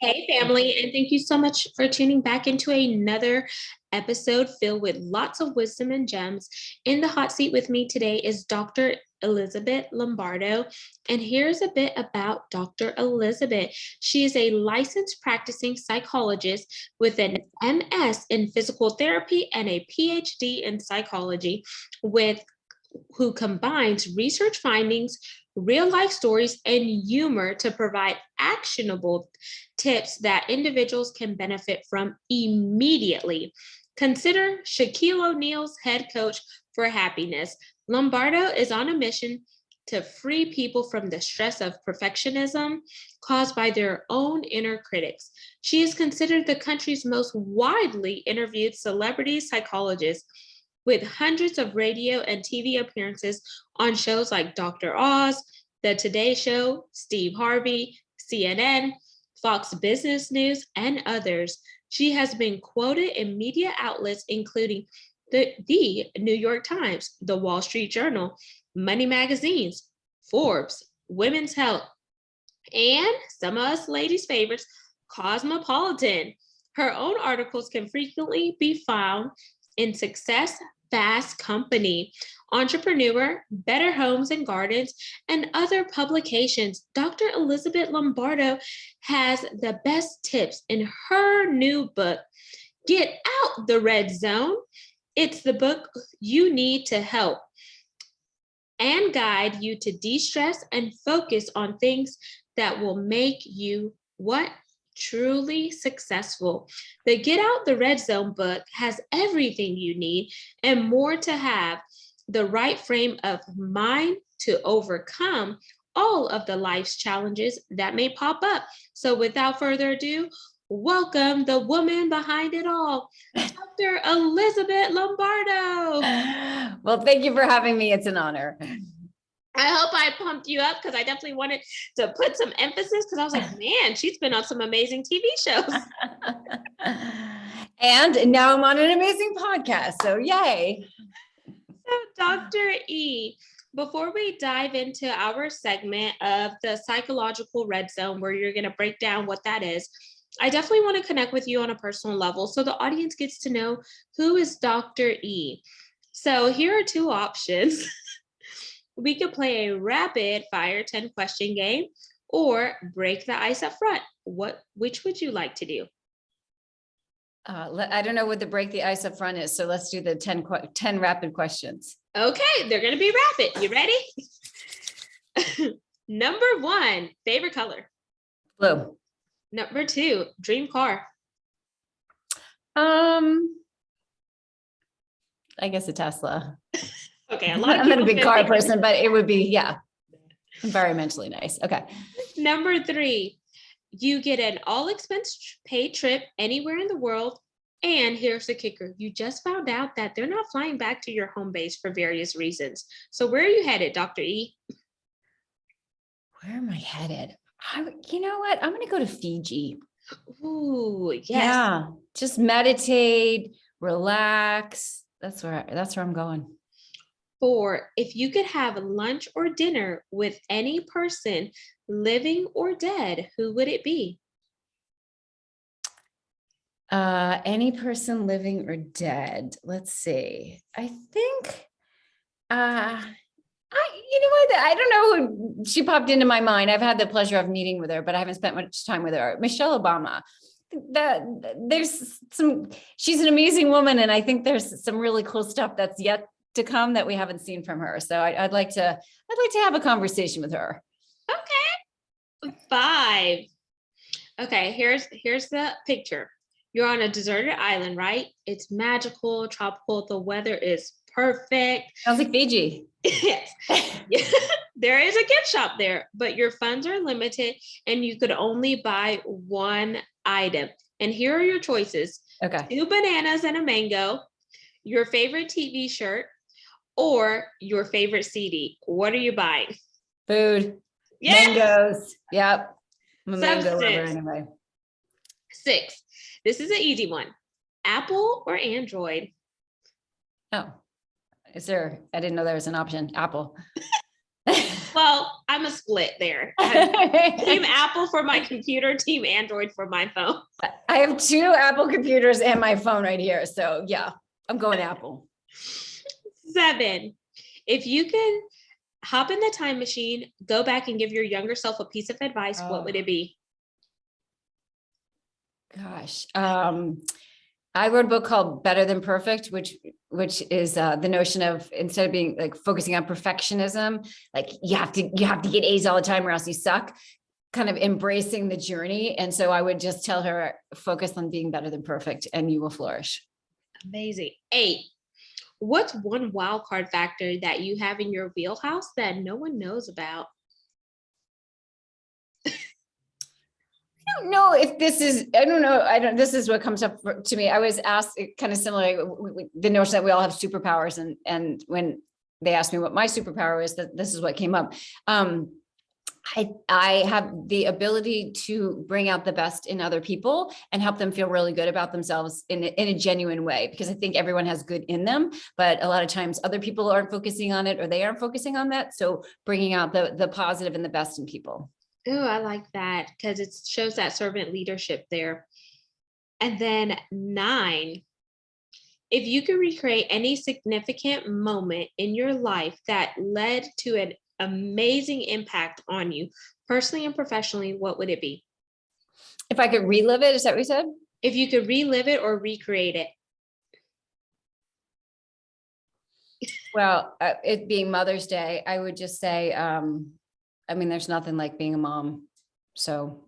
Hey, family, and thank you so much for tuning back into another episode filled with lots of wisdom and gems. In the hot seat with me today is Dr. Elizabeth Lombardo, and here's a bit about Dr. Elizabeth. She is a licensed practicing psychologist with an MS in physical therapy and a PhD in psychology, who combines research findings, real life stories, and humor to provide actionable tips that individuals can benefit from immediately. Consider Shaquille O'Neal's head coach for happiness. Lombardo is on a mission to free people from the stress of perfectionism caused by their own inner critics. She is considered the country's most widely interviewed celebrity psychologist, with hundreds of radio and TV appearances on shows like Dr. Oz, The Today Show, Steve Harvey, CNN, Fox Business News, and others. She has been quoted in media outlets including the New York Times, the Wall Street Journal, Money Magazines, Forbes, Women's Health, and some of us ladies' favorites, Cosmopolitan. Her own articles can frequently be found in Success, Fast Company, Entrepreneur, Better Homes and Gardens, and other publications. Dr. Elizabeth Lombardo has the best tips in her new book, Get Out the Red Zone. It's the book you need to help and guide you to de-stress and focus on things that will make you what? Truly successful. The Get Out the Red Zone book has everything you need and more to have the right frame of mind to overcome all of the life's challenges that may pop up. So without further ado, welcome the woman behind it all, Dr. Elizabeth Lombardo. Well, thank you for having me. It's an honor. I hope I pumped you up because I definitely wanted to put some emphasis because I was like, man, she's been on some amazing TV shows. And now I'm on an amazing podcast. So yay. So Dr. E, before we dive into our segment of the psychological red zone, where you're going to break down what that is, I definitely want to connect with you on a personal level so the audience gets to know who is Dr. E. So here are two options. We could play a rapid fire 10 question game or break the ice up front. Which would you like to do? I don't know what the break the ice up front is. So let's do the 10 rapid questions. Okay, they're going to be rapid. You ready? Number 1, favorite color? Blue. Number 2, dream car? I guess a Tesla. Okay, I'm not a big car person, but it would be, environmentally nice. Okay. Number 3, you get an all expense paid trip anywhere in the world. And here's the kicker. You just found out that they're not flying back to your home base for various reasons. So where are you headed, Dr. E? Where am I headed? You know what? I'm going to go to Fiji. Ooh, yes. Yeah. Just meditate, relax. That's where I'm going. 4, if you could have lunch or dinner with any person, living or dead, who would it be? Any person living or dead. Let's see. I think, you know what? I don't know who she popped into my mind. I've had the pleasure of meeting with her, but I haven't spent much time with her. Michelle Obama. She's an amazing woman. And I think there's some really cool stuff that's yet to come that we haven't seen from her. So I'd like to have a conversation with her. Okay. 5. Okay, here's the picture. You're on a deserted island, right? It's magical, tropical. The weather is perfect. Sounds like Fiji. Yes. There is a gift shop there, but your funds are limited and you could only buy one item. And here are your choices. Okay. 2 bananas and a mango, your favorite TV shirt, or your favorite CD. What are you buying? Food. Yes. Mangoes. Yep. I'm a Substance. mango lover anyway. 6. This is an easy one. Apple or Android? Oh, I didn't know there was an option. Apple. Well, I'm a split there. I have Team Apple for my computer, Team Android for my phone. I have 2 Apple computers and my phone right here. So yeah, I'm going Apple. 7, if you can hop in the time machine, go back and give your younger self a piece of advice, what would it be? Gosh. I wrote a book called Better Than Perfect, which is the notion of, instead of being like focusing on perfectionism, like you have to get A's all the time or else you suck, kind of embracing the journey. And so I would just tell her, focus on being better than perfect and you will flourish. Amazing. 8, what's one wild card factor that you have in your wheelhouse that no one knows about? I don't know if this is, I don't know. This is what comes up to me. I was asked kind of similar, the notion that we all have superpowers. And when they asked me what my superpower is, that this is what came up. I have the ability to bring out the best in other people and help them feel really good about themselves in a genuine way, because I think everyone has good in them, but a lot of times other people aren't focusing on it, or they aren't focusing on that. So bringing out the positive and the best in people. Oh, I like that because it shows that servant leadership there. And then 9, if you could recreate any significant moment in your life that led to an amazing impact on you, personally and professionally, what would it be? If I could relive it, is that what you said? If you could relive it or recreate it. Well, it being Mother's Day, I would just say, there's nothing like being a mom. So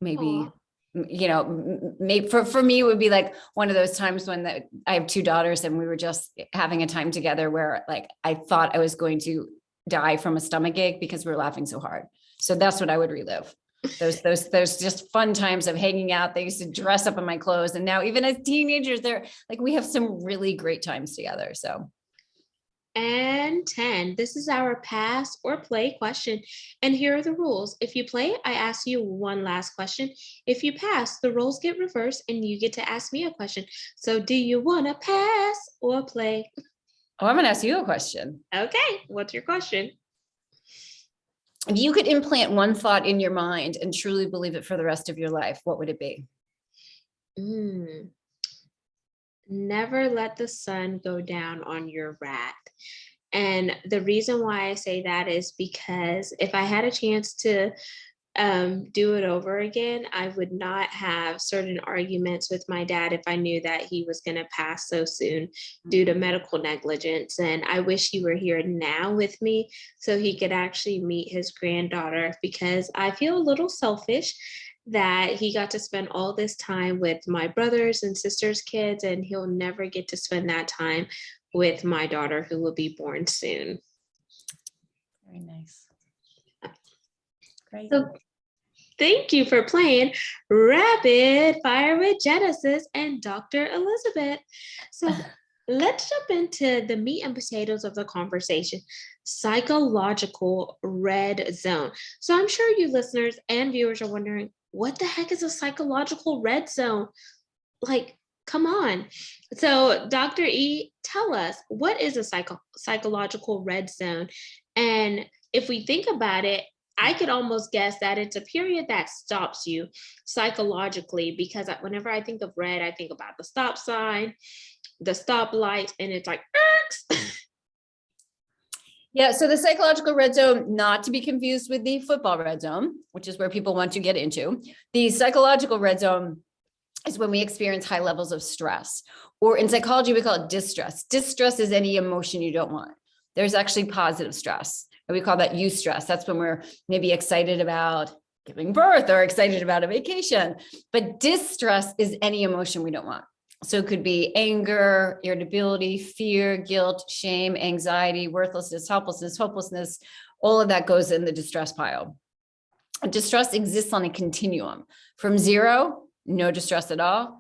maybe, Aww. maybe for me, it would be like one of those times when I have 2 daughters and we were just having a time together where like, I thought I was going to die from a stomach ache because we were laughing so hard. So that's what I would relive. Those just fun times of hanging out. They used to dress up in my clothes. And now even as teenagers, they're like, we have some really great times together. So. And 10, this is our pass or play question. And here are the rules. If you play, I ask you one last question. If you pass, the roles get reversed and you get to ask me a question. So do you want to pass or play? Oh, I'm going to ask you a question. Okay, what's your question? If you could implant one thought in your mind and truly believe it for the rest of your life, what would it be? Never let the sun go down on your wrath. And the reason why I say that is because if I had a chance to do it over again, I would not have certain arguments with my dad if I knew that he was going to pass so soon due to medical negligence. And I wish he were here now with me so he could actually meet his granddaughter, because I feel a little selfish that he got to spend all this time with my brothers and sisters' kids, and he'll never get to spend that time with my daughter who will be born soon. Very nice. Great. So thank you for playing Rapid Fire with Genesis and Dr. Elizabeth. So let's jump into the meat and potatoes of the conversation, psychological red zone. So I'm sure you listeners and viewers are wondering, what the heck is a psychological red zone? Like, come on. So Dr. E, tell us, what is a psychological red zone? And if we think about it, I could almost guess that it's a period that stops you psychologically, because whenever I think of red, I think about the stop sign, the stoplight, and it's like, Yeah, so the psychological red zone, not to be confused with the football red zone, which is where people want to get into. The psychological red zone is when we experience high levels of stress, or in psychology, we call it distress. Distress is any emotion you don't want. There's actually positive stress, and we call that eustress. That's when we're maybe excited about giving birth or excited about a vacation. But distress is any emotion we don't want. So it could be anger, irritability, fear, guilt, shame, anxiety, worthlessness, helplessness, hopelessness. All of that goes in the distress pile. Distress exists on a continuum from 0, no distress at all,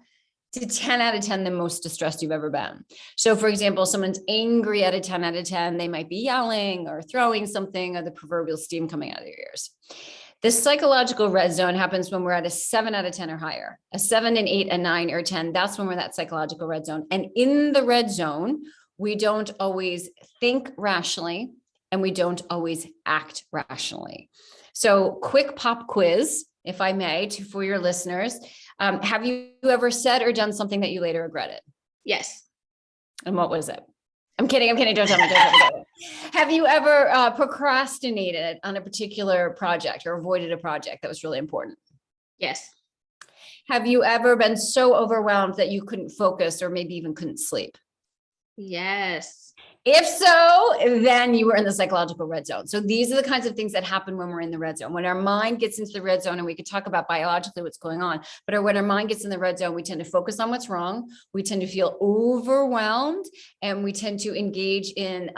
to 10 out of 10, the most distressed you've ever been. So for example, someone's angry at a 10 out of 10, they might be yelling or throwing something, or the proverbial steam coming out of their ears. The psychological red zone happens when we're at a 7 out of 10 or higher, a 7, an 8, a 9, or 10. That's when we're in that psychological red zone. And in the red zone, we don't always think rationally, and we don't always act rationally. So quick pop quiz, if I may, for your listeners. Have you ever said or done something that you later regretted? Yes. And what was it? I'm kidding. Don't tell me. Have you ever procrastinated on a particular project or avoided a project that was really important? Yes. Have you ever been so overwhelmed that you couldn't focus or maybe even couldn't sleep? Yes. If so, then you were in the psychological red zone. So these are the kinds of things that happen when we're in the red zone. When our mind gets into the red zone, and we could talk about biologically what's going on, but when our mind gets in the red zone, we tend to focus on what's wrong. We tend to feel overwhelmed, and we tend to engage in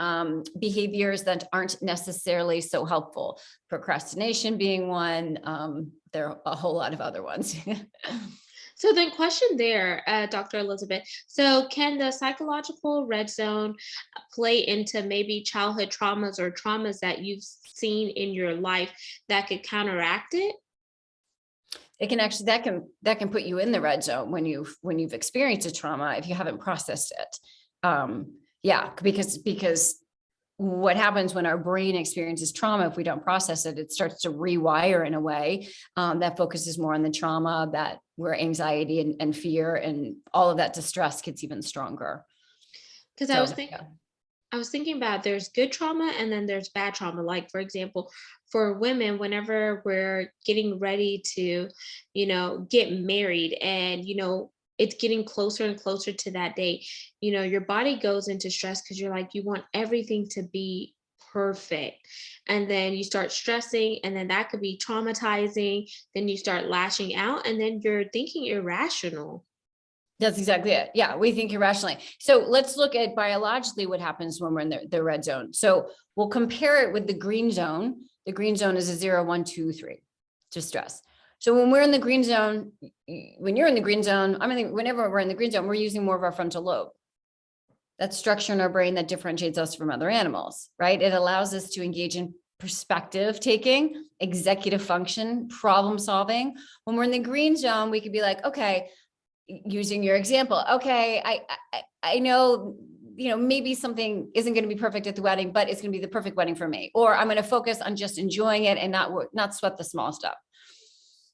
behaviors that aren't necessarily so helpful. Procrastination being one. There are a whole lot of other ones. So then question there, Dr. Elizabeth. So can the psychological red zone play into maybe childhood traumas or traumas that you've seen in your life that could counteract it? It can actually, that can put you in the red zone when you've experienced a trauma, if you haven't processed it. Yeah, because what happens when our brain experiences trauma, if we don't process it, it starts to rewire in a way that focuses more on the trauma, that where anxiety and fear and all of that distress gets even stronger. Because I was thinking about there's good trauma and then there's bad trauma. Like, for example, for women, whenever we're getting ready to, get married and, it's getting closer and closer to that day, your body goes into stress because you're like, you want everything to be perfect. And then you start stressing, and then that could be traumatizing. Then you start lashing out, and then you're thinking irrational. That's exactly it. Yeah, we think irrationally. So let's look at biologically what happens when we're in the red zone. So we'll compare it with the green zone. The green zone is a 0, 1, 2, 3 to stress. So when we're in the green zone, when you're in the green zone, whenever we're in the green zone, we're using more of our frontal lobe. That structure in our brain that differentiates us from other animals, right? It allows us to engage in perspective taking, executive function, problem solving. When we're in the green zone, we could be like, okay, using your example, okay, I know, maybe something isn't going to be perfect at the wedding, but it's going to be the perfect wedding for me. Or I'm going to focus on just enjoying it and not sweat the small stuff.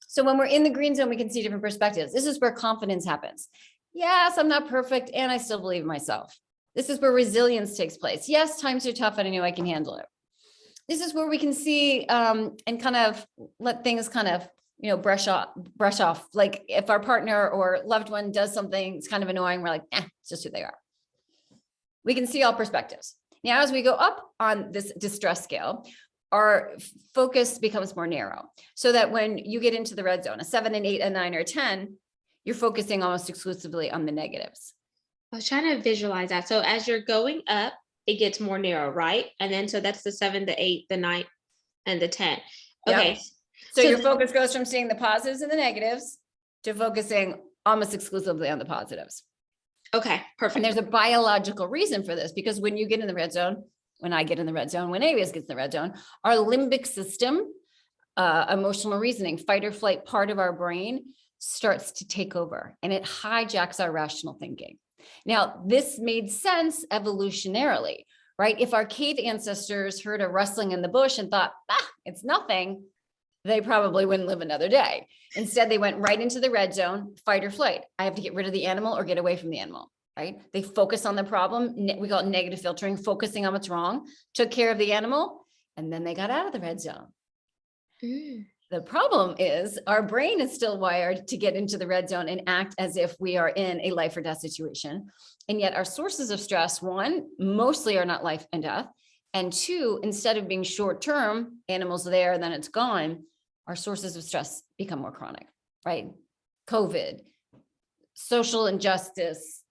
So when we're in the green zone, we can see different perspectives. This is where confidence happens. Yes, I'm not perfect, and I still believe in myself. This is where resilience takes place. Yes, times are tough, and I know I can handle it. This is where we can see and kind of let things kind of, brush off. Like if our partner or loved one does something, it's kind of annoying. We're like, it's just who they are. We can see all perspectives. Now, as we go up on this distress scale, our focus becomes more narrow, so that when you get into the red zone, a 7, an 8, a 9, or a 10, you're focusing almost exclusively on the negatives. I was trying to visualize that. So as you're going up, it gets more narrow, right? And then, so that's the 7, the 8, the 9, and the 10. Okay. Yep. So your focus goes from seeing the positives and the negatives to focusing almost exclusively on the positives. Okay, perfect. And there's a biological reason for this, because when you get in the red zone, when I get in the red zone, when Amaris gets in the red zone, our limbic system, emotional reasoning, fight or flight part of our brain starts to take over, and it hijacks our rational thinking. Now, this made sense evolutionarily, right? If our cave ancestors heard a rustling in the bush and thought, it's nothing, they probably wouldn't live another day. Instead, they went right into the red zone, fight or flight. I have to get rid of the animal or get away from the animal, right? They focus on the problem. We call it negative filtering, focusing on what's wrong, took care of the animal, and then they got out of the red zone. The problem is our brain is still wired to get into the red zone and act as if we are in a life or death situation. And yet our sources of stress, one, mostly are not life and death. And two, instead of being short-term, animals there, then it's gone, our sources of stress become more chronic, right? COVID, social injustice,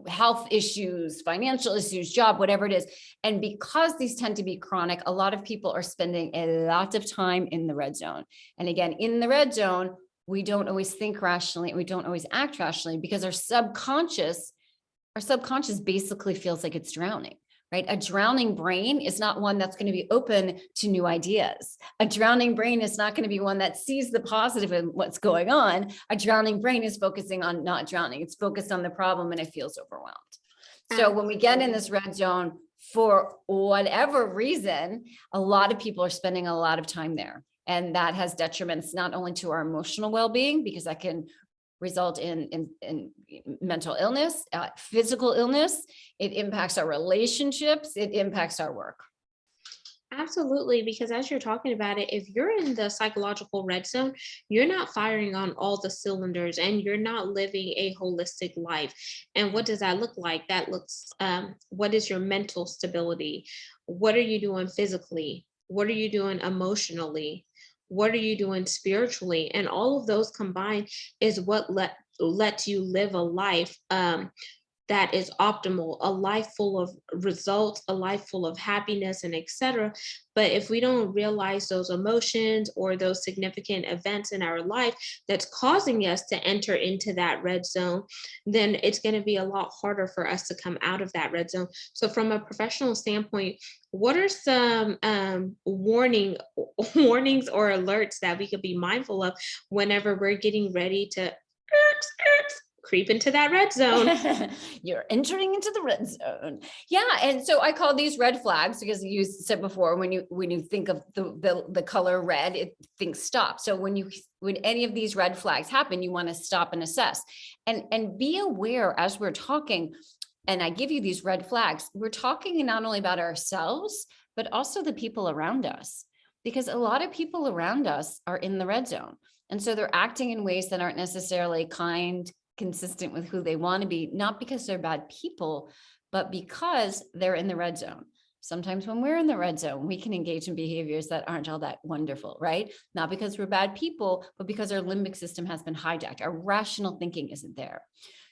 health issues, financial issues, job, whatever it is. And because these tend to be chronic, a lot of people are spending a lot of time in the red zone. And again, in the red zone, we don't always think rationally, and we don't always act rationally, because our subconscious basically feels like it's drowning. Right? A drowning brain is not one that's going to be open to new ideas. A drowning brain is not going to be one that sees the positive in what's going on. A drowning brain is focusing on not drowning. It's focused on the problem, and it feels overwhelmed. So when we get in this red zone, for whatever reason, a lot of people are spending a lot of time there. And that has detriments not only to our emotional well-being, because that can result in mental illness, physical illness. It impacts our relationships. It impacts our work. Absolutely, because as you're talking about it, if you're in the psychological red zone, you're not firing on all the cylinders and you're not living a holistic life. And what does that look like? That looks, what is your mental stability? What are you doing physically? What are you doing emotionally? What are you doing spiritually? And all of those combined is what lets you live a life that is optimal, a life full of results, a life full of happiness and etc. But if we don't realize those emotions or those significant events in our life that's causing us to enter into that red zone, then it's going to be a lot harder for us to come out of that red zone. So from a professional standpoint, what are some warnings or alerts that we could be mindful of whenever we're getting ready to creep into that red zone? You're entering into the red zone. Yeah. And so I call these red flags because you said before, when you think of the color red, it thinks stop. So when any of these red flags happen, you want to stop and assess and be aware as we're talking. And I give you these red flags. We're talking not only about ourselves, but also the people around us, because a lot of people around us are in the red zone. And so they're acting in ways that aren't necessarily kind, consistent with who they want to be, not because they're bad people, but because they're in the red zone. Sometimes when we're in the red zone, we can engage in behaviors that aren't all that wonderful, right? Not because we're bad people, but because our limbic system has been hijacked. Our rational thinking isn't there.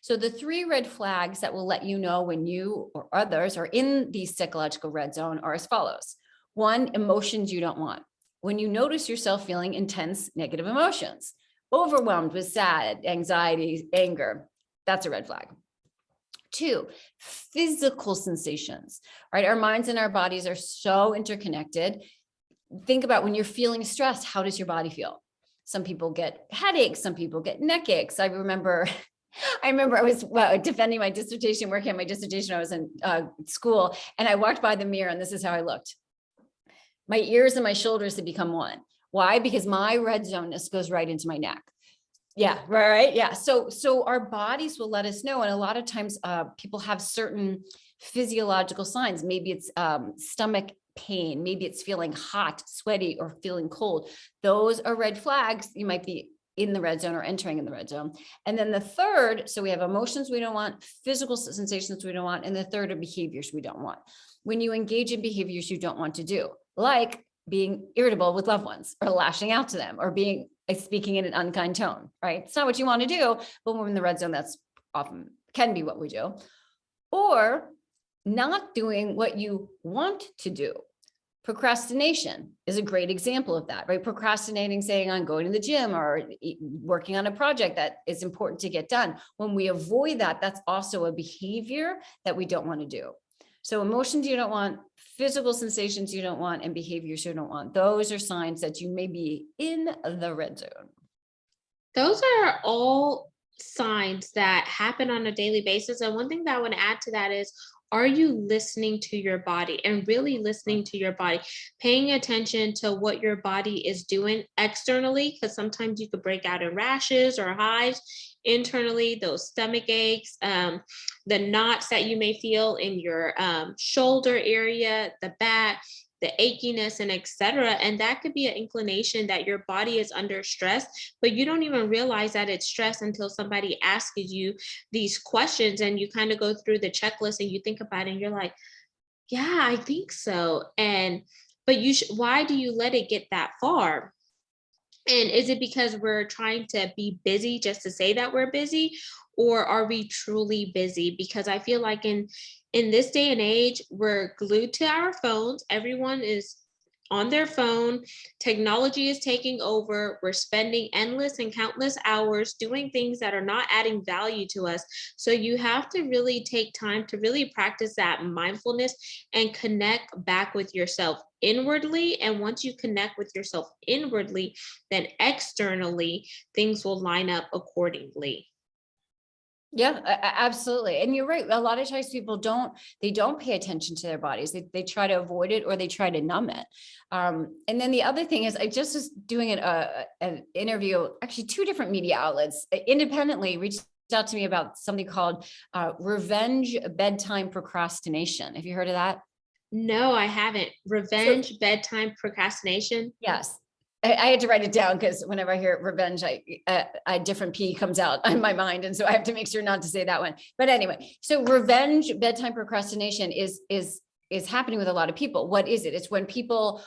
So the 3 red flags that will let you know when you or others are in the psychological red zone are as follows. 1, emotions you don't want. When you notice yourself feeling intense negative emotions, overwhelmed with sad, anxiety, anger, that's a red flag. 2, physical sensations, right? Our minds and our bodies are so interconnected. Think about when you're feeling stressed, how does your body feel? Some people get headaches, some people get neck aches. I remember I was defending my dissertation, working on my dissertation. I was in school and I walked by the mirror and this is how I looked. My ears and my shoulders had become one. Why? Because my red zoneness goes right into my neck. Yeah, right. Yeah. So our bodies will let us know. And a lot of times people have certain physiological signs. Maybe it's stomach pain. Maybe it's feeling hot, sweaty, or feeling cold. Those are red flags. You might be in the red zone or entering in the red zone. And then the third, so we have emotions we don't want, physical sensations we don't want, and the third are behaviors we don't want. When you engage in behaviors you don't want to do, like being irritable with loved ones or lashing out to them or speaking in an unkind tone, right? It's not what you want to do, but when we're in the red zone, that's often can be what we do. Or not doing what you want to do. Procrastination is a great example of that, right? Procrastinating, saying I'm going to the gym or working on a project that is important to get done. When we avoid that, that's also a behavior that we don't want to do. So emotions you don't want, physical sensations you don't want, and behaviors you don't want. Those are signs that you may be in the red zone. Those are all signs that happen on a daily basis. And one thing that I want to add to that is, are you listening to your body and really listening to your body, paying attention to what your body is doing externally? Because sometimes you could break out in rashes or hives. Internally, those stomach aches, the knots that you may feel in your shoulder area, the back, the achiness and etc. And that could be an inclination that your body is under stress, but you don't even realize that it's stress until somebody asks you these questions and you kind of go through the checklist and you think about it and you're like, yeah, I think so. And but why do you let it get that far? And is it because we're trying to be busy just to say that we're busy, or are we truly busy? Because I feel like in this day and age, we're glued to our phones. Everyone is on their phone. Technology is taking over. We're spending endless and countless hours doing things that are not adding value to us. So you have to really take time to really practice that mindfulness and connect back with yourself inwardly. And once you connect with yourself inwardly, then externally, things will line up accordingly. Yeah, absolutely. And you're right. A lot of times people don't pay attention to their bodies. They try to avoid it or they try to numb it. And then the other thing is I just was doing an interview, actually two different media outlets independently reached out to me about something called revenge bedtime procrastination. Have you heard of that? No, I haven't. So Revenge, bedtime, procrastination. yes. I had to write it down because whenever I hear revenge, a different P comes out in my mind. And so I have to make sure not to say that one. But anyway, so revenge, bedtime procrastination is happening with a lot of people. What is it? It's when people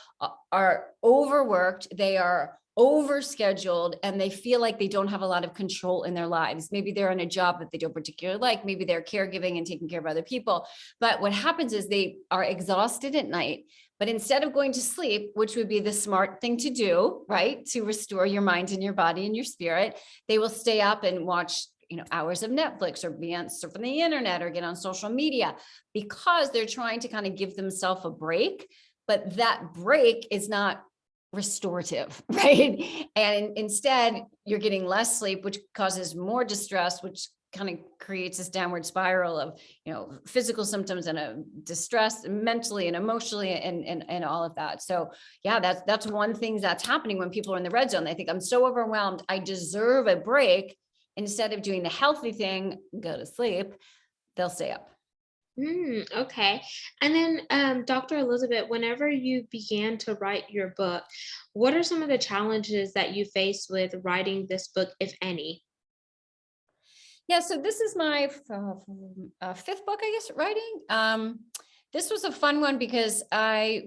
are overworked, they are overscheduled, and they feel like they don't have a lot of control in their lives. Maybe they're in a job that they don't particularly like. Maybe they're caregiving and taking care of other people. But what happens is they are exhausted at night. But instead of going to sleep, which would be the smart thing to do, right, to restore your mind and your body and your spirit, they will stay up and watch, hours of Netflix or be on surfing the internet or get on social media because they're trying to kind of give themselves a break. But that break is not restorative, right? And instead, you're getting less sleep, which causes more distress, which kind of creates this downward spiral of, physical symptoms and a distress mentally and emotionally and all of that. So yeah, that's one thing that's happening when people are in the red zone. They think I'm so overwhelmed, I deserve a break. Instead of doing the healthy thing, go to sleep, they'll stay up. Okay. And then, Dr. Elizabeth, whenever you began to write your book, what are some of the challenges that you faced with writing this book, if any? Yeah, so this is my fifth book, I guess, writing. This was a fun one because I'm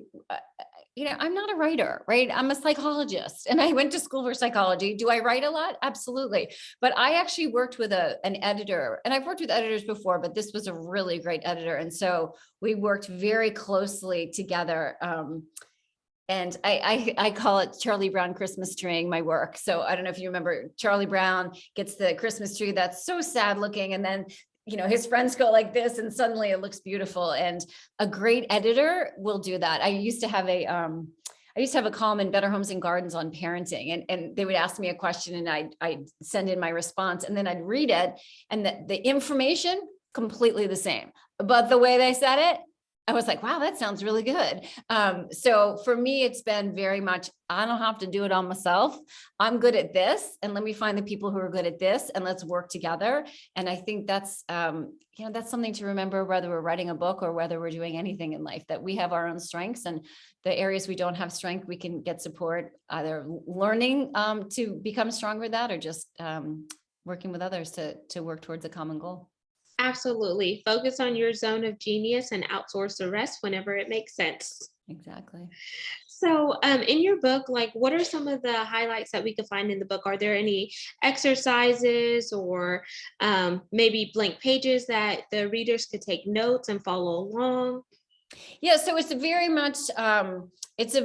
not a writer, right? I'm a psychologist and I went to school for psychology. Do I write a lot? Absolutely. But I actually worked with an editor, and I've worked with editors before, but this was a really great editor. And so we worked very closely together. And I call it Charlie Brown Christmas treeing my work. So I don't know if you remember, Charlie Brown gets the Christmas tree that's so sad looking, and then his friends go like this, and suddenly it looks beautiful. And a great editor will do that. I used to have a column in Better Homes and Gardens on parenting, and they would ask me a question, and I'd send in my response, and then I'd read it, and the information completely the same, but the way they said it, I was like, wow, that sounds really good. So for me, it's been very much, I don't have to do it all myself. I'm good at this, and let me find the people who are good at this, and let's work together. And I think that's something to remember, whether we're writing a book or whether we're doing anything in life, that we have our own strengths, and the areas we don't have strength, we can get support, either learning to become stronger with that, or just working with others to work towards a common goal. Absolutely. Focus on your zone of genius and outsource the rest whenever it makes sense. Exactly. So, in your book, like, what are some of the highlights that we could find in the book? Are there any exercises or maybe blank pages that the readers could take notes and follow along? Yeah, so it's very much it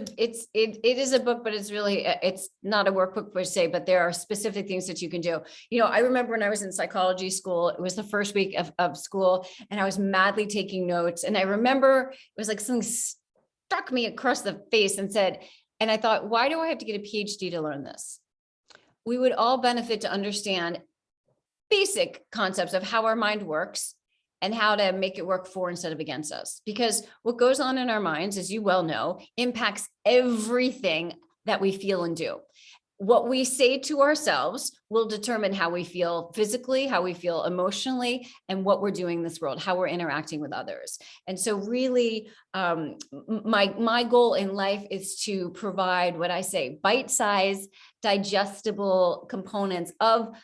is a book, but it's really it's not a workbook per se, but there are specific things that you can do. I remember when I was in psychology school, it was the first week of school, and I was madly taking notes. And I remember it was like something struck me across the face and said, and I thought, why do I have to get a PhD to learn this? We would all benefit to understand basic concepts of how our mind works and how to make it work for instead of against us. Because what goes on in our minds, as you well know, impacts everything that we feel and do. What we say to ourselves will determine how we feel physically, how we feel emotionally, and what we're doing in this world, how we're interacting with others. And so really, my goal in life is to provide what I say, bite-sized, digestible components of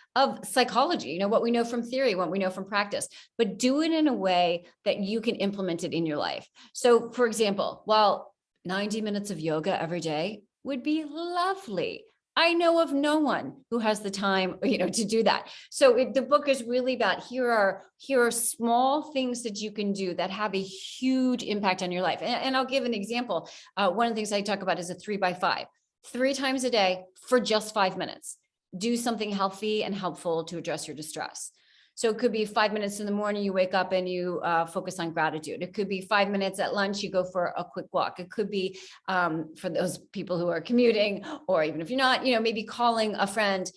psychology, what we know from theory, what we know from practice, but do it in a way that you can implement it in your life. So for example, while 90 minutes of yoga every day would be lovely, I know of no one who has the time, to do that. So the book is really about, here are small things that you can do that have a huge impact on your life. And I'll give an example. One of the things I talk about is a 3x5, 3 times a day for just 5 minutes. Do something healthy and helpful to address your distress. So it could be 5 minutes in the morning, you wake up and you focus on gratitude. It could be 5 minutes at lunch, you go for a quick walk. It could be for those people who are commuting, or even if you're not, maybe calling a friend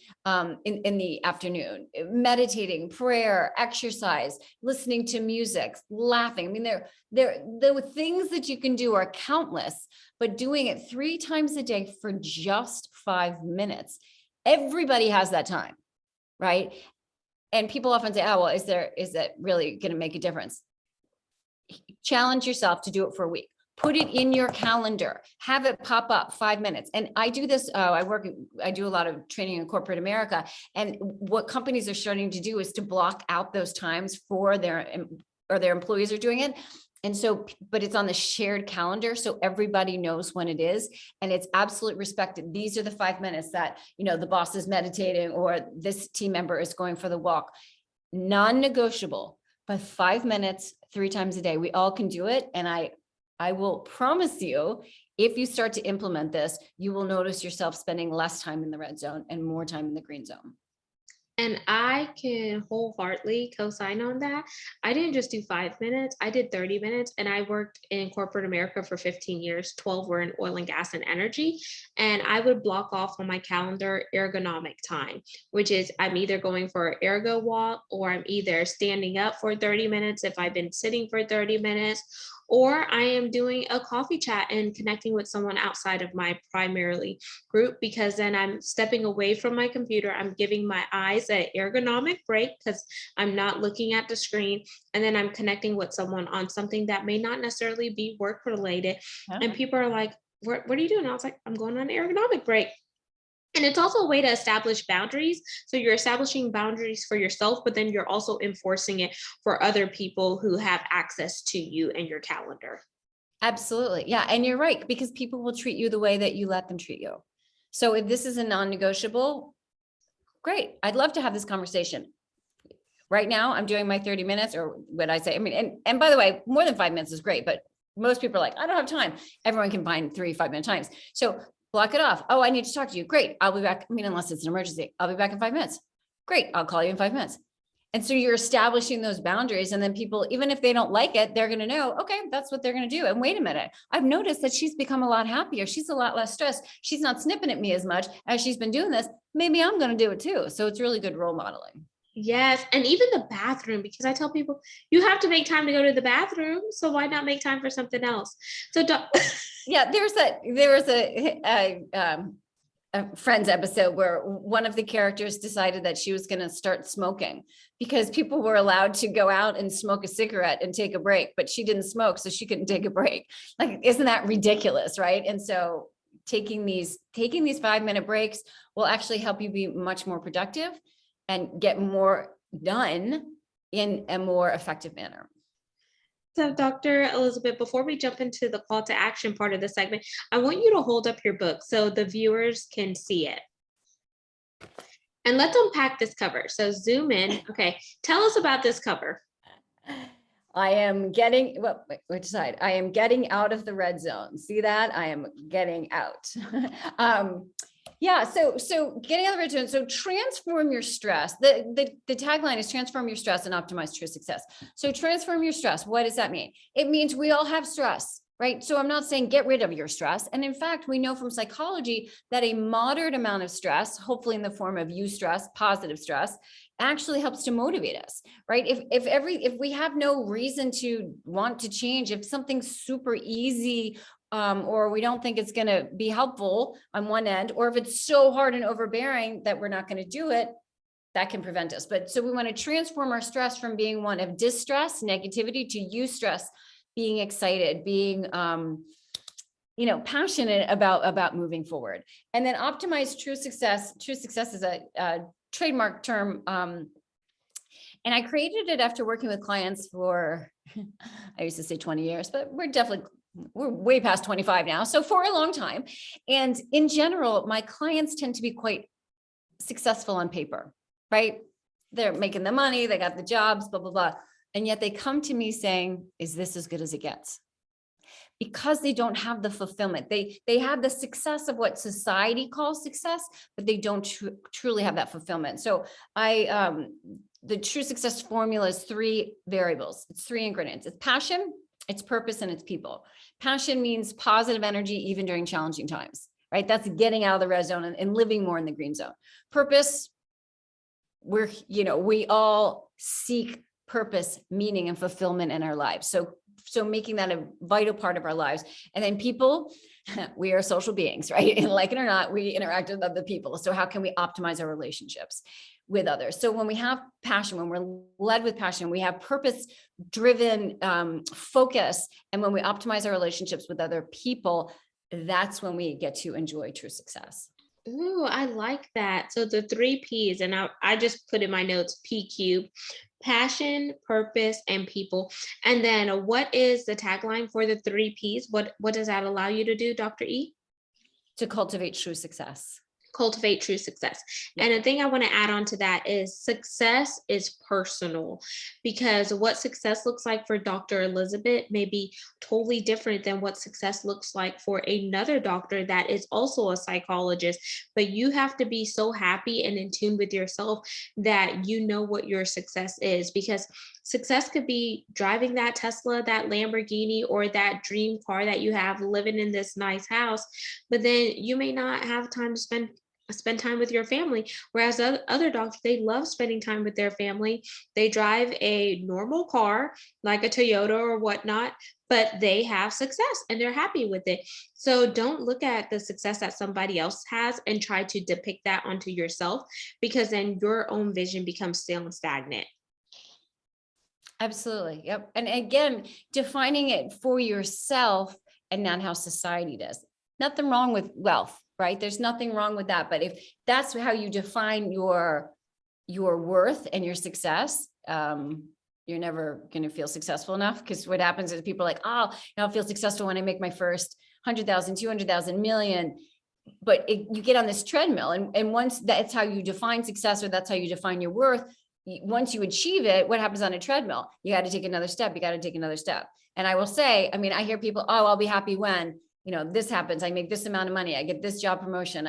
in the afternoon, meditating, prayer, exercise, listening to music, laughing. I mean, the things that you can do are countless, but doing it 3 times a day for just 5 minutes, everybody has that time, right? And people often say, oh, well, is that really going to make a difference? Challenge yourself to do it for a week. Put it in your calendar, have it pop up 5 minutes. And I do this, I do a lot of training in corporate America. And what companies are starting to do is to block out those times for their employees are doing it. And so, but it's on the shared calendar, so everybody knows when it is, and it's absolutely respected. These are the 5 minutes that, the boss is meditating, or this team member is going for the walk. Non-negotiable, but 5 minutes, 3 times a day. We all can do it. And I will promise you, if you start to implement this, you will notice yourself spending less time in the red zone and more time in the green zone. And I can wholeheartedly co-sign on that. I didn't just do 5 minutes, I did 30 minutes, and I worked in corporate America for 15 years. 12 were in oil and gas and energy. And I would block off on my calendar ergonomic time, which is I'm either going for an ergo walk, or I'm either standing up for 30 minutes if I've been sitting for 30 minutes, or I am doing a coffee chat and connecting with someone outside of my primarily group, because then I'm stepping away from my computer. I'm giving my eyes an ergonomic break because I'm not looking at the screen. And then I'm connecting with someone on something that may not necessarily be work related. Yeah. And people are like, what are you doing? I was like, I'm going on an ergonomic break. And it's also a way to establish boundaries. So you're establishing boundaries for yourself, but then you're also enforcing it for other people who have access to you and your calendar. Absolutely. Yeah. And you're right, because people will treat you the way that you let them treat you. So if this is a non-negotiable, great. I'd love to have this conversation. Right now, I'm doing my 30 minutes, or what I say. I mean, and by the way, more than 5 minutes is great, but most people are like, I don't have time. Everyone can find 3 5-minute times. So block it off. Oh, I need to talk to you. Great. I'll be back. I mean, unless it's an emergency, I'll be back in 5 minutes. Great. I'll call you in 5 minutes. And so you're establishing those boundaries, and then people, even if they don't like it, they're going to know, okay, that's what they're going to do. And wait a minute, I've noticed that she's become a lot happier. She's a lot less stressed. She's not snipping at me as much as she's been doing this. Maybe I'm going to do it too. So it's really good role modeling. Yes. And even the bathroom, because I tell people you have to make time to go to the bathroom. So why not make time for something else? So yeah, there was a Friends episode where one of the characters decided that she was going to start smoking because people were allowed to go out and smoke a cigarette and take a break, but she didn't smoke, so she couldn't take a break. Like, isn't that ridiculous, right? And so taking these 5-minute breaks will actually help you be much more productive and get more done in a more effective manner. So, Dr. Elizabeth, before we jump into the call to action part of the segment, I want you to hold up your book so the viewers can see it. And let's unpack this cover. So zoom in. Okay, tell us about this cover. I am getting, which side? I am getting out of the red zone. See that? I am getting out. Yeah, so getting out of the red zone. So transform your stress. The tagline is transform your stress and optimize true success. So transform your stress. What does that mean? It means we all have stress, right? So I'm not saying get rid of your stress. And in fact, we know from psychology that a moderate amount of stress, hopefully in the form of eustress, positive stress, actually helps to motivate us, right? If we have no reason to want to change, if something's super easy, or we don't think it's going to be helpful on one end, or if it's so hard and overbearing that we're not going to do it, that can prevent us. But so we want to transform our stress from being one of distress, negativity, to eustress, being excited, being, passionate about moving forward. And then optimize true success. True success is a trademark term. And I created it after working with clients for, I used to say 20 years, but we're way past 25 now. So for a long time. And in general, my clients tend to be quite successful on paper, right? They're making the money, they got the jobs, blah, blah, blah. And yet they come to me saying, is this as good as it gets? because they don't have the fulfillment. They have the success of what society calls success, but they don't truly have that fulfillment. So the true success formula is 3 variables. It's 3 ingredients. It's passion, it's purpose, and it's people. Passion means positive energy, even during challenging times, right? That's getting out of the red zone and living more in the green zone. Purpose, we all seek purpose, meaning, and fulfillment in our lives. So making that a vital part of our lives. And then people, we are social beings, right? And like it or not, we interact with other people. So how can we optimize our relationships with others? So when we have passion, when we're led with passion, we have purpose-driven focus. And when we optimize our relationships with other people, that's when we get to enjoy true success. Ooh, I like that. So the 3 P's, and I just put in my notes PQ: passion, purpose, and people. And then what is the tagline for the 3 P's? What does that allow you to do, Dr. E? To cultivate true success. Cultivate true success. Yeah. And the thing I want to add on to that is success is personal, because what success looks like for Dr. Elizabeth may be totally different than what success looks like for another doctor that is also a psychologist. But you have to be so happy and in tune with yourself that you know what your success is, because success could be driving that Tesla, that Lamborghini, or that dream car that you have, living in this nice house, but then you may not have time to spend time with your family. Whereas other doctors, they love spending time with their family. They drive a normal car like a Toyota or whatnot, but they have success and they're happy with it. So don't look at the success that somebody else has and try to depict that onto yourself, because then your own vision becomes stale and stagnant. Absolutely. Yep. And again, defining it for yourself and not how society does. Nothing wrong with wealth, right? There's nothing wrong with that. But if that's how you define your worth and your success, you're never going to feel successful enough. Because what happens is people are like, oh, I'll feel successful when I make my first 100,000, 200,000, million. But you get on this treadmill, and once that's how you define success, or that's how you define your worth, once you achieve it, what happens on a treadmill? You got to take another step. You got to take another step. And I will say, I mean, I hear people, oh, I'll be happy when, this happens. I make this amount of money. I get this job promotion.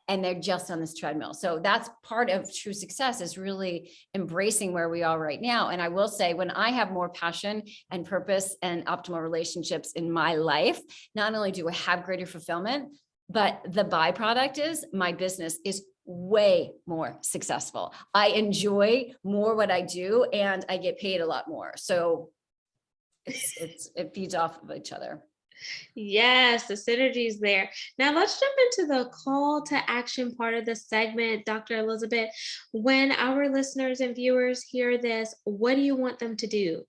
And they're just on this treadmill. So that's part of true success, is really embracing where we are right now. And I will say, when I have more passion and purpose and optimal relationships in my life, not only do I have greater fulfillment, but the byproduct is my business is way more successful. I enjoy more what I do, and I get paid a lot more. So it feeds off of each other. Yes, the synergies there. Now let's jump into the call to action part of the segment, Dr. Elizabeth. When our listeners and viewers hear this, what do you want them to do?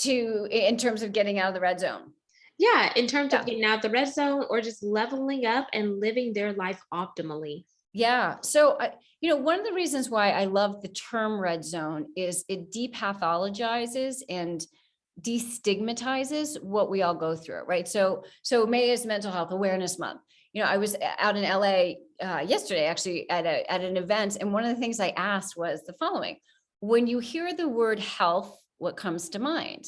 In terms of getting out of the red zone. Yeah, in terms of getting out of the red zone, or just leveling up and living their life optimally. Yeah. So, one of the reasons why I love the term red zone is it depathologizes and destigmatizes what we all go through, right? So May is Mental Health Awareness Month. I was out in LA yesterday, actually at an event, and one of the things I asked was the following: when you hear the word health, what comes to mind?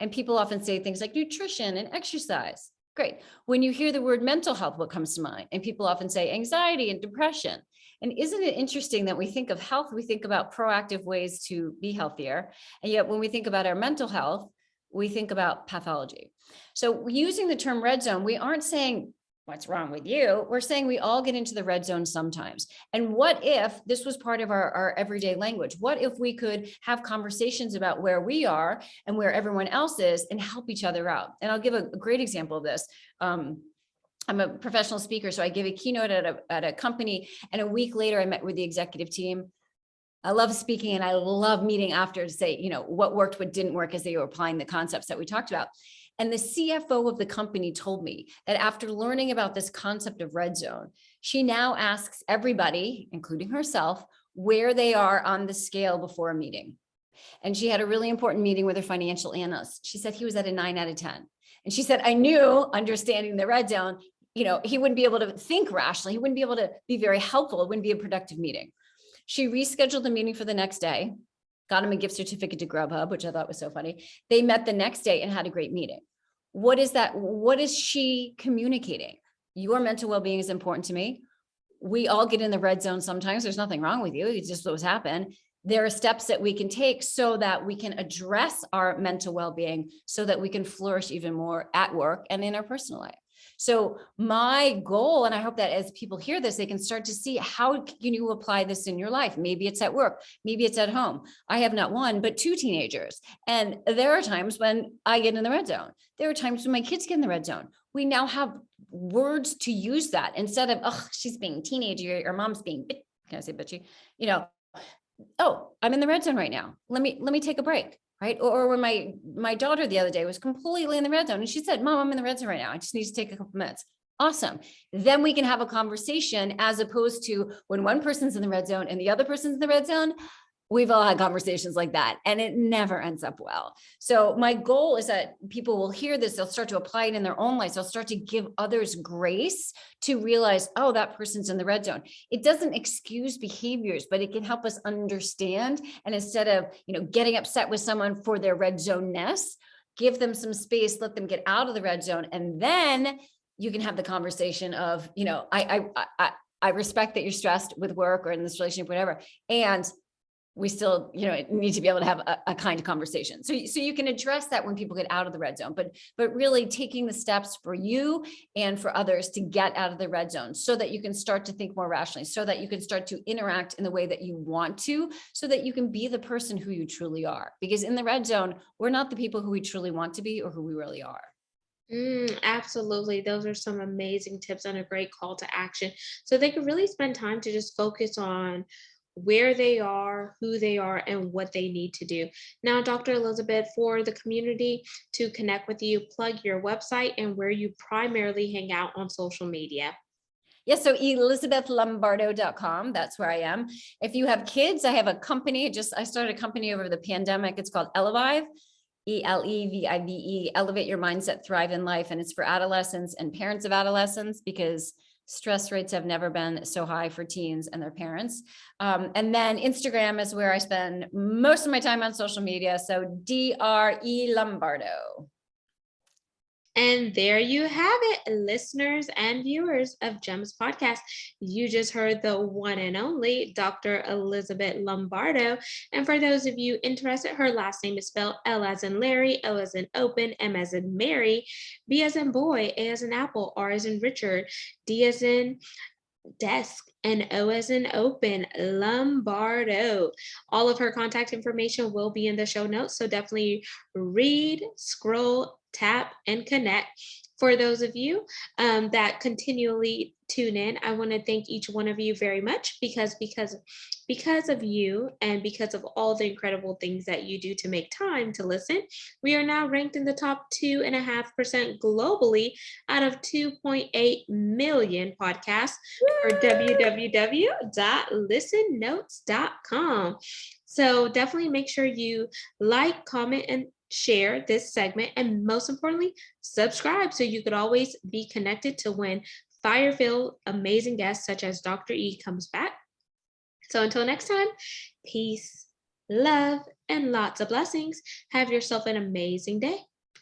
And people often say things like nutrition and exercise. Great. When you hear the word mental health, what comes to mind? And people often say anxiety and depression. And isn't it interesting that we think of health, we think about proactive ways to be healthier. And yet when we think about our mental health, we think about pathology. So using the term red zone, we aren't saying what's wrong with you. We're saying we all get into the red zone sometimes. And what if this was part of our everyday language? What if we could have conversations about where we are and where everyone else is and help each other out? And I'll give a great example of this. I'm a professional speaker, so I give a keynote at a company, and a week later I met with the executive team. I love speaking, and I love meeting after to say, what worked, what didn't work, as they were applying the concepts that we talked about. And the CFO of the company told me that after learning about this concept of red zone, she now asks everybody, including herself, where they are on the scale before a meeting. And she had a really important meeting with her financial analyst. She said he was at a 9 out of 10. And she said, I knew, understanding the red zone, he wouldn't be able to think rationally. He wouldn't be able to be very helpful. It wouldn't be a productive meeting. She rescheduled the meeting for the next day. got him a gift certificate to Grubhub, which I thought was so funny. They met the next day and had a great meeting. What is that? What is she communicating? Your mental well-being is important to me. We all get in the red zone sometimes. There's nothing wrong with you. It's just what's happened. There are steps that we can take so that we can address our mental well-being so that we can flourish even more at work and in our personal life. So my goal, and I hope that as people hear this, they can start to see how can you apply this in your life. Maybe it's at work, maybe it's at home. I have not one, but two teenagers. And there are times when I get in the red zone. There are times when my kids get in the red zone. We now have words to use that instead of, oh, she's being teenager or mom's being, can I say bitchy? You know, oh, I'm in the red zone right now. Let me take a break. Right. Or when my daughter the other day was completely in the red zone and she said, Mom, I'm in the red zone right now. I just need to take a couple minutes. Awesome. Then we can have a conversation as opposed to when one person's in the red zone and the other person's in the red zone. We've all had conversations like that and it never ends up well. So my goal is that people will hear this. They'll start to apply it in their own lives. They'll start to give others grace to realize, oh, that person's in the red zone. It doesn't excuse behaviors, but it can help us understand. And instead of, getting upset with someone for their red zone-ness, give them some space, let them get out of the red zone. And then you can have the conversation of, I respect that you're stressed with work or in this relationship, whatever. And we still, need to be able to have a kind of conversation. So you can address that when people get out of the red zone, but really taking the steps for you and for others to get out of the red zone so that you can start to think more rationally, so that you can start to interact in the way that you want to, so that you can be the person who you truly are. Because in the red zone, we're not the people who we truly want to be or who we really are. Absolutely. Those are some amazing tips and a great call to action. So they could really spend time to just focus on where they are, who they are, and what they need to do. Now, Dr. Elizabeth, for the community to connect with you, plug your website and where you primarily hang out on social media. Yes, so ElizabethLombardo.com. That's where I am. If you have kids, I have a company. I started a company over the pandemic. It's called Elevive. ELEVIVE, elevate your mindset, thrive in life. And it's for adolescents and parents of adolescents because stress rates have never been so high for teens and their parents. And then Instagram is where I spend most of my time on social media. So DRE Lombardo. And there you have it, listeners and viewers of GEMS Podcast. You just heard the one and only Dr. Elizabeth Lombardo. And for those of you interested, her last name is spelled L as in Larry, O as in open, M as in Mary, B as in boy, A as in apple, R as in Richard, D as in desk, and O as in open, Lombardo. All of her contact information will be in the show notes. So definitely read, scroll, tap, and connect. For those of you that continually tune in, I want to thank each one of you very much because of you and because of all the incredible things that you do to make time to listen, we are now ranked in the top 2.5% globally out of 2.8 million podcasts for www.listennotes.com. So definitely make sure you like, comment, and share this segment, and most importantly, subscribe so you could always be connected to when fire-filled, amazing guests such as Dr. E comes back. So until next time, peace, love, and lots of blessings. Have yourself an amazing day.